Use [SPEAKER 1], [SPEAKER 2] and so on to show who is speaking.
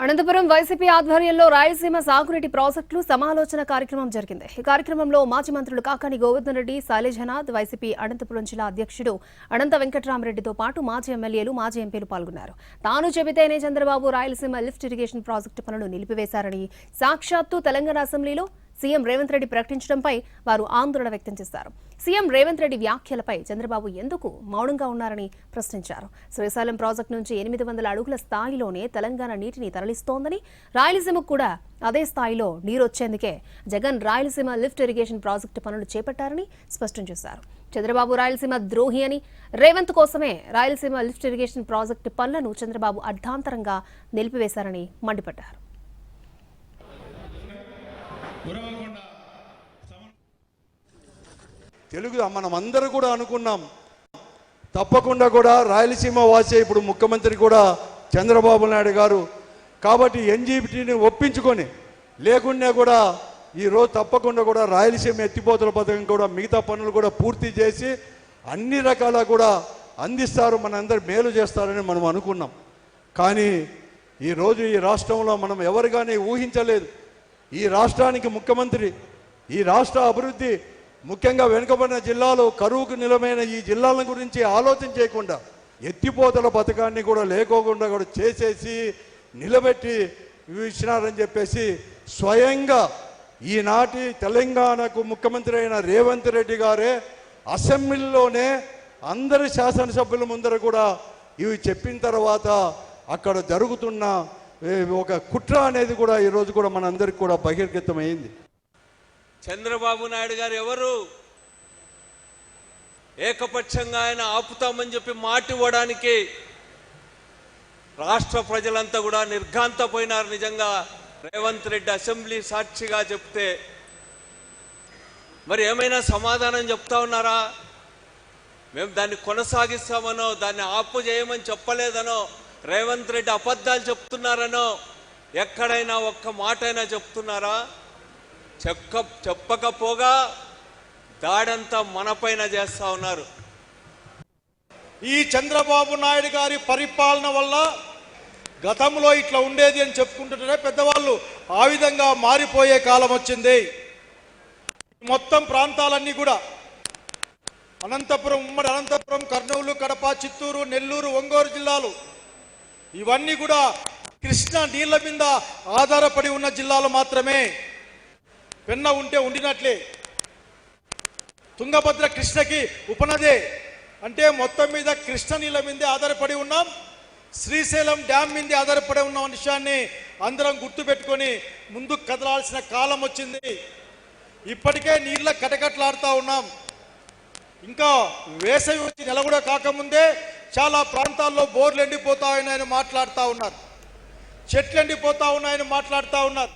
[SPEAKER 1] Anantapuram YCP ఆధ్వర్యంలో రాయలసీమ సాగునీటి ప్రాజెక్టులు సమాలోచన కార్యక్రమం జరిగింది. ఈ కార్యక్రమంలో మాజీ మంత్రులు కాకాని గోవర్ధన్ రెడ్డి, శైలజనాథ్, వైసీపీ అనంతపురం జిల్లా అధ్యక్షుడు అనంత వెంకటరామరెడ్డితో పాటు మాజీ ఎమ్మెల్యేలు, మాజీ ఎంపీలు పాల్గొన్నారు. తాను చెబితేనే Chandrababu Rayalaseema lift irrigation project పనులు నిలిపివేశారని సాక్షాత్తు తెలంగాణ అసెంబ్లీలో సీఎం రేవంత్ రెడ్డి ప్రకటించడంపై వారు ఆందోళన వ్యక్తం చేశారు. సీఎం రేవంత్ రెడ్డి వ్యాఖ్యలపై చంద్రబాబు ఎందుకు మౌనంగా ఉన్నారని ప్రశ్నించారు. శ్రీశైలం ప్రాజెక్టు నుంచి 800 అడుగుల స్థాయిలోనే తెలంగాణ నీటిని తరలిస్తోందని, రాయలసీమకు కూడా అదే స్థాయిలో నీరొచ్చేందుకే Jagan Rayalaseema lift irrigation project పనులు చేపట్టారని స్పష్టం చేశారు. చంద్రబాబు రాయలసీమ ద్రోహి అని, రేవంత్ కోసమే రాయలసీమ లిఫ్ట్ ఇరిగేషన్ ప్రాజెక్టు పనులను చంద్రబాబు అర్ధాంతరంగా నిలిపివేశారని మండిపడ్డారు.
[SPEAKER 2] తెలుగు మనమందరూ కూడా అనుకున్నాం, తప్పకుండా కూడా రాయలసీమ వాసే ఇప్పుడు ముఖ్యమంత్రి కూడా చంద్రబాబు నాయుడు గారు. కాబట్టి ఎన్జీబీటీని ఒప్పించుకొని లేకుండా కూడా ఈరోజు తప్పకుండా కూడా రాయలసీమ ఎత్తిపోతల పథకం కూడా మిగతా పనులు కూడా పూర్తి చేసి అన్ని రకాల కూడా అందిస్తారు, మనందరూ మేలు చేస్తారని మనం అనుకున్నాం. కానీ ఈరోజు ఈ రాష్ట్రంలో మనం ఎవరు కానీ ఊహించలేదు. ఈ రాష్ట్రానికి ముఖ్యమంత్రి, ఈ రాష్ట్ర అభివృద్ధి, ముఖ్యంగా వెనుకబడిన జిల్లాలు, కరువుకు నిలమైన ఈ జిల్లాల గురించి ఆలోచన చేయకుండా ఎత్తిపోతల పథకాన్ని కూడా లేకోకుండా కూడా చేసేసి నిలబెట్టి ఇచ్చినారని చెప్పేసి స్వయంగా ఈనాటి తెలంగాణకు ముఖ్యమంత్రి అయిన రేవంత్ రెడ్డి గారే అసెంబ్లీలోనే అందరి శాసనసభ్యుల ముందర కూడా ఇవి చెప్పిన తర్వాత అక్కడ జరుగుతున్న ఒక కుట్ర అనేది కూడా ఈరోజు కూడా మనందరికి కూడా బహిర్గతమైంది.
[SPEAKER 3] చంద్రబాబు నాయుడు గారు ఎవరు? ఏకపక్షంగా ఆయన ఆపుతామని చెప్పి మాట ఇవ్వడానికి రాష్ట్ర ప్రజలంతా కూడా నిర్ఘాంతపోయినారు. నిజంగా రేవంత్ రెడ్డి అసెంబ్లీ సాక్షిగా చెప్తే మరి ఏమైనా సమాధానం చెప్తా ఉన్నారా? మేము దాన్ని కొనసాగిస్తామనో, దాన్ని ఆపు చేయమని చెప్పలేదనో, రేవంత్ రెడ్డి అబద్ధాలు చెప్తున్నారనో ఎక్కడైనా ఒక్క మాట అయినా చెప్తున్నారా? చెప్పకపోగా దాడంతా మనపైన చేస్తా ఉన్నారు.
[SPEAKER 4] ఈ చంద్రబాబు నాయుడు గారి పరిపాలన వల్ల గతంలో ఇట్లా ఉండేది అని చెప్పుకుంటుంటే పెద్దవాళ్ళు ఆ విధంగా మారిపోయే కాలం వచ్చింది. మొత్తం ప్రాంతాలన్నీ కూడా అనంతపురం, ఉమ్మడి అనంతపురం, కర్నూలు, కడప, చిత్తూరు, నెల్లూరు, ఒంగోలు జిల్లాలు ఇవన్నీ కూడా కృష్ణా నీళ్ల మీద ఆధారపడి ఉన్న జిల్లాలు మాత్రమే. పెన్న ఉంటే ఉండినట్లే. తుంగభద్ర కృష్ణకి ఉపనదే అంటే మొత్తం మీద కృష్ణ నీళ్ళ మీదే ఆధారపడి ఉన్నాం. శ్రీశైలం డ్యామ్ మీదే ఆధారపడి ఉన్న విషయాన్ని అందరం గుర్తుపెట్టుకొని ముందుకు కదలాల్సిన కాలం వచ్చింది. ఇప్పటికే నీళ్ళ కటకట్లాడుతూ ఉన్నాం. ఇంకా వేసవి వచ్చి నెల కూడా కాకముందే చాలా ప్రాంతాల్లో బోర్లు ఎండిపోతా ఉన్నాయని మాట్లాడుతూ ఉన్నారు, చెట్లు ఎండిపోతా ఉన్నాయని మాట్లాడుతూ ఉన్నారు.